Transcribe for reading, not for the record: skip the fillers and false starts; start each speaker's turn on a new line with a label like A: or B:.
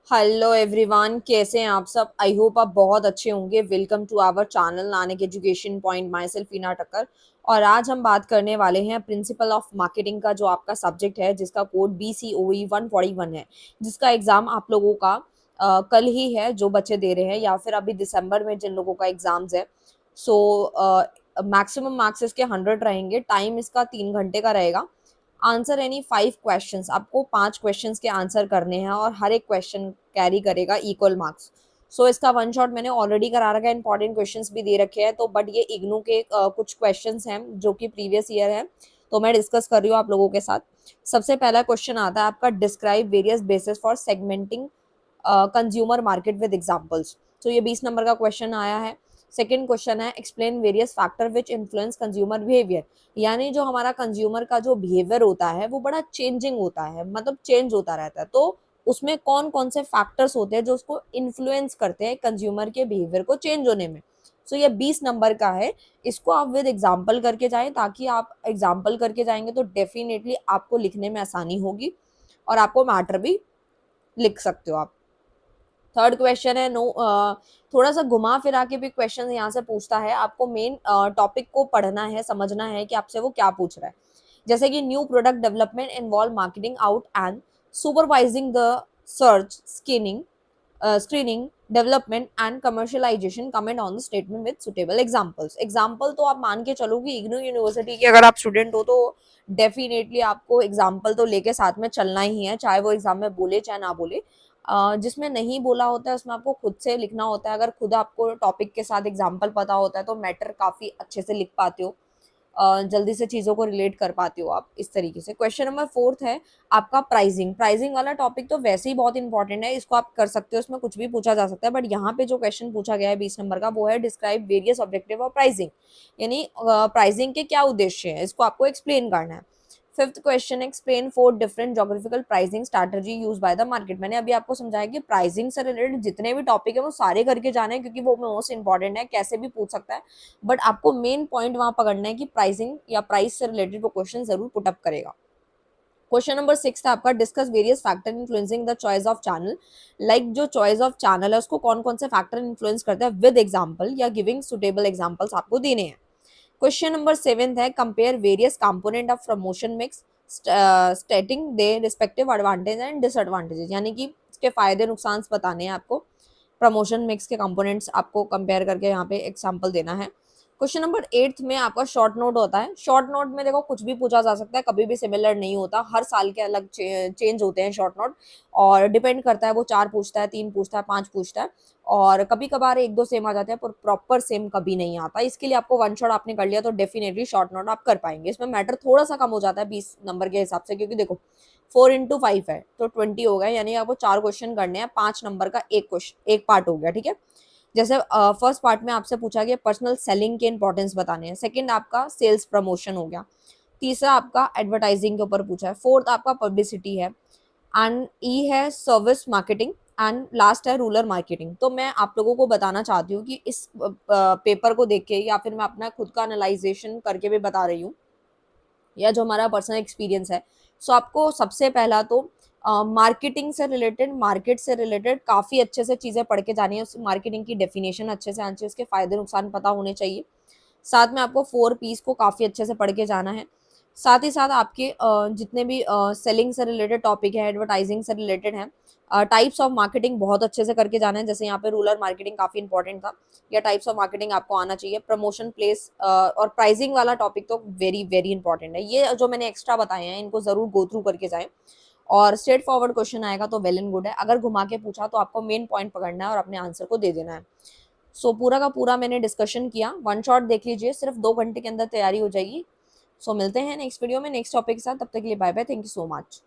A: Hello everyone, कैसे हैं आप सब। आई होप आप बहुत अच्छे होंगे। Welcome to our channel Nanak education point. Myself Ina Takkar. और आज हम बात करने वाले हैं प्रिंसिपल ऑफ मार्केटिंग का, जो आपका सब्जेक्ट है जिसका कोड BCOE 141 है, जिसका एग्जाम आप लोगों का कल ही है, जो बच्चे दे रहे हैं, या फिर अभी दिसंबर में जिन लोगों का एग्जाम्स है। सो मैक्सिमम मार्क्स इसके 100 रहेंगे। टाइम इसका 3 घंटे का रहेगा। आंसर एनी 5 क्वेश्चंस, आपको 5 क्वेश्चंस के आंसर करने हैं और हर एक क्वेश्चन कैरी करेगा इक्वल मार्क्स। सो इसका वन शॉट मैंने ऑलरेडी करा रखा है, इंपॉर्टेंट क्वेश्चंस भी दे रखे हैं। तो बट ये इग्नू के कुछ क्वेश्चंस हैं जो कि प्रीवियस ईयर है, तो मैं डिस्कस कर रही हूँ आप लोगों के साथ। सबसे पहला क्वेश्चन आता है आपका, describe various basis for segmenting consumer market with examples. तो ये 20 नंबर का क्वेश्चन आया है। सेकेंड क्वेश्चन है, explain various factor which influence consumer behaviour. यानी जो हमारा कंज्यूमर का जो बिहेवियर होता है वो बड़ा चेंजिंग होता है, मतलब चेंज होता रहता है। तो उसमें कौन कौन से फैक्टर्स होते हैं जो उसको इन्फ्लुएंस करते हैं कंज्यूमर के बिहेवियर को चेंज होने में। सो ये 20 नंबर का है। इसको आप विद एग्जाम्पल करके जाएं, ताकि आप एग्जाम्पल करके जाएंगे तो डेफिनेटली आपको लिखने में आसानी होगी और आपको मैटर भी लिख सकते हो आप। थर्ड क्वेश्चन है, नो थोड़ा सा घुमा फिरा के भी क्वेश्चन यहाँ से पूछता है। आपको मेन टॉपिक को पढ़ना है, समझना है कि आपसे वो क्या पूछ रहा है। जैसे कि new product development involve marketing out and supervising the search screening development and commercialisation, comment on the statement with suitable examples. Example तो आप मान के चलो कि इग्नू यूनिवर्सिटी के अगर आप स्टूडेंट हो तो डेफिनेटली आपको एग्जाम्पल तो लेके साथ में चलना ही है, चाहे वो एग्जाम में बोले चाहे ना बोले। जिसमें नहीं बोला होता है उसमें आपको खुद से लिखना होता है। अगर खुद आपको टॉपिक के साथ एग्जाम्पल पता होता है तो मैटर काफी अच्छे से लिख पाते हो, जल्दी से चीजों को रिलेट कर पाते हो आप इस तरीके से। क्वेश्चन नंबर फोर्थ है आपका, प्राइसिंग। प्राइसिंग वाला टॉपिक तो वैसे ही बहुत इंपॉर्टेंट है, इसको आप कर सकते हो, इसमें कुछ भी पूछा जा सकता है। बट यहाँ पे जो क्वेश्चन पूछा गया है 20 नंबर का, वो है describe various objective of pricing. यानी प्राइसिंग के क्या उद्देश्य है, इसको आपको एक्सप्लेन करना है। Fifth question, explain 4 different geographical pricing strategy use by the market. मैंने अभी आपको समझाया कि प्राइसिंग से रिलेटेड जितने भी टॉपिक है वो सारे करके जाने हैं, क्योंकि वो मोस्ट इंपॉर्टेंट है, कैसे भी पूछ सकता है। बट आपको मेन पॉइंट वहां पकड़ना है कि प्राइसिंग या प्राइस से रिलेटेड वो क्वेश्चन जरूर पुटअप करेगा। क्वेश्चन नंबर 6 था आपका, discuss various factor influencing the choice of channel. Like जो चॉइस ऑफ चैनल है उसको कौन कौन से फैक्टर इन्फ्लुएंस करते हैं, विद एग्जाम्पल या गिविंग सुटेबल एग्जाम्पल्स आपको देने हैं। क्वेश्चन नंबर 7 है, compare various component of promotion mix स्टेटिंग they respective advantage and disadvantages. यानी कि इसके फायदे नुकसान बताने हैं आपको। प्रमोशन मिक्स के कंपोनेंट्स आपको कंपेयर करके यहाँ पे एग्जाम्पल देना है। क्वेश्चन नंबर 8 में आपका शॉर्ट नोट होता है। शॉर्ट नोट में देखो कुछ भी पूछा जा सकता है, कभी भी सिमिलर नहीं होता, हर साल के अलग चेंज होते हैं शॉर्ट नोट। और डिपेंड करता है वो 4 पूछता है, 3 पूछता है, 5 पूछता है, और कभी कभार 1-2 सेम आ जाते हैं, पर प्रॉपर सेम कभी नहीं आता। इसके लिए आपको वन शॉट आपने कर लिया तो डेफिनेटली शॉर्ट नोट आप कर पाएंगे। इसमें मैटर थोड़ा सा कम हो जाता है 20 नंबर के हिसाब से, क्योंकि देखो 4 into 5 है तो 20 हो गया, यानी आपको 4 क्वेश्चन करने हैं, 5 नंबर का एक क्वेश्चन, एक पार्ट हो गया, ठीक है। जैसे फर्स्ट पार्ट में आपसे पूछा गया पर्सनल सेलिंग के इंपॉर्टेंस बताने हैं, सेकंड आपका सेल्स प्रमोशन हो गया, तीसरा आपका एडवर्टाइजिंग के ऊपर पूछा है, फोर्थ आपका पब्लिसिटी है, एंड ई है सर्विस मार्केटिंग, एंड लास्ट है रूरल मार्केटिंग। तो मैं आप लोगों को बताना चाहती हूँ कि इस पेपर को देख के या फिर मैं अपना खुद का एनालाइजेशन करके भी बता रही हूँ, या जो हमारा पर्सनल एक्सपीरियंस है। सो आपको सबसे पहला तो मार्केटिंग से रिलेटेड, मार्केट से रिलेटेड काफ़ी अच्छे से चीज़ें पढ़ के जानी है। उस मार्केटिंग की डेफिनेशन अच्छे से आनी चाहिए, उसके फायदे नुकसान पता होने चाहिए। साथ में आपको 4 पीस को काफ़ी अच्छे से पढ़ के जाना है। साथ ही साथ आपके जितने भी सेलिंग से रिलेटेड टॉपिक है, एडवर्टाइजिंग से रिलेटेड है, टाइप्स ऑफ मार्केटिंग बहुत अच्छे से करके जाना है। जैसे यहाँ पे रूरल मार्केटिंग काफ़ी इंपॉर्टेंट था, या टाइप्स ऑफ मार्केटिंग आपको आना चाहिए। प्रमोशन प्लेस और प्राइसिंग वाला टॉपिक तो वेरी वेरी इंपॉर्टेंट है। ये जो मैंने एक्स्ट्रा बताए हैं इनको जरूर गो थ्रू करके जाएं, और स्ट्रेट फॉरवर्ड क्वेश्चन आएगा तो वेल एंड गुड है। अगर घुमा के पूछा तो आपको मेन पॉइंट पकड़ना है और अपने आंसर को दे देना है। सो पूरा का पूरा मैंने डिस्कशन किया, वन शॉट देख लीजिए, सिर्फ 2 घंटे के अंदर तैयारी हो जाएगी। सो मिलते हैं नेक्स्ट वीडियो में नेक्स्ट टॉपिक के साथ, तब तक के लिए bye bye, thank you so much.